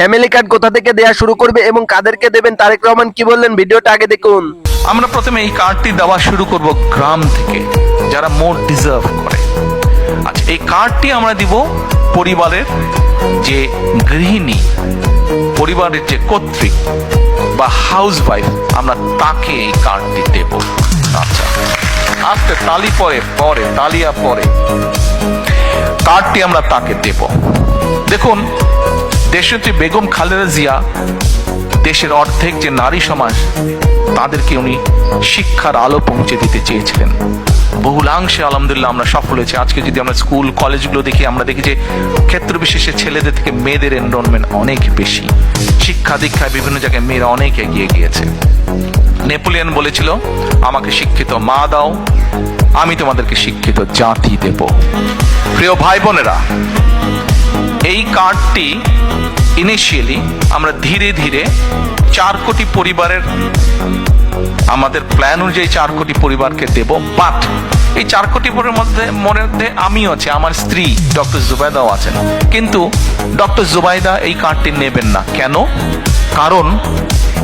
Family card কোথা থেকে দেয়া শুরু করবে এবং কাদেরকে দেবেন তারেক রহমান কি বললেন, ভিডিওটা আগে দেখুন। আমরা প্রথমে এই কার্ডটি দেওয়া শুরু করব গ্রাম থেকে, যারা মোর ডিজার্ভ করে। আচ্ছা, এই কার্ডটি আমরা দিব পরিবারের যে গৃহিণী, পরিবারের যে কর্ত্রী বা হাউস ওয়াইফ, আমরা তাকে এই কার্ডটি দেব। আচ্ছা, আস্তে তালি পরে তালিয়া পরে কার্ডটি আমরা তাকে দেব। দেখুন, দেশনেত্রী বেগম খালেদা জিয়া দেশের অর্ধেক যে নারী সমাজ, তাদেরকে উনি শিক্ষার আলো পৌঁছে দিতে চেয়েছিলেন। বহুলাংশে আলহামদুলিল্লাহ আমরা সফল হয়েছে। আজকে যদি আমরা স্কুল কলেজগুলো দেখি, আমরা দেখি যে ক্ষেত্র বিশেষে ছেলেদের থেকে মেয়েদের এনরোলমেন্ট অনেক বেশি। শিক্ষা দীক্ষায় বিভিন্ন জায়গায় মেয়েরা অনেক এগিয়ে গিয়েছে। নেপোলিয়ন বলেছিল, আমাকে শিক্ষিত মা দাও, আমি তোমাদেরকে শিক্ষিত জাতি দেব। প্রিয় ভাই বোনেরা, এই কার্ডটি ইনিশিয়ালি আমরা ধীরে ধীরে 4 কোটি পরিবারের, আমাদের প্ল্যান অনুযায়ী 4 কোটি পরিবারকে দেব। বাট এই 4 কোটি পরিবারের মধ্যে আমিও আছি, আমার স্ত্রী ডক্টর জুবাইদাও আছেন। কিন্তু ডক্টর জুবাইদা এই কার্ডটি নেবেন না। কেন? কারণ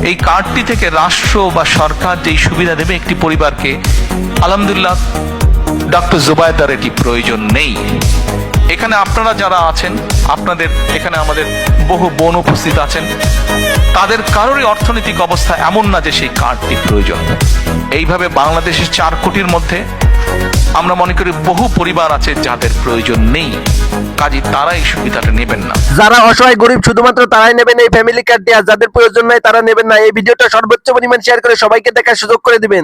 এই কার্ডটি থেকে রাষ্ট্র বা সরকার যেই সুবিধা দেবে একটি পরিবারকে, আলহামদুলিল্লাহ ডক্টর জুবাইদার এটি প্রয়োজন নেই। এখানে আপনারা যারা আছেন, আপনাদের এখানে আমাদের বহু বোন উপস্থিত আছেন, তাদের কারোরই অর্থনৈতিক অবস্থা এমন না যে সেই কার্ডটি প্রয়োজন। এইভাবে বাংলাদেশের 4 কোটির মধ্যে আমরা মনে করি বহু পরিবার আছে যাদের প্রয়োজন নেই, কাজে তারা এই সুবিধাটা নেবেন না। যারা অসহায় গরিব শুধুমাত্র তারাই নেবেন এই ফ্যামিলি কার্ডটি, আর যাদের প্রয়োজন নাই তারা নেবেন না। এই ভিডিওটা সর্বোচ্চ পরিমাণ শেয়ার করে সবাইকে দেখার সুযোগ করে দিবেন।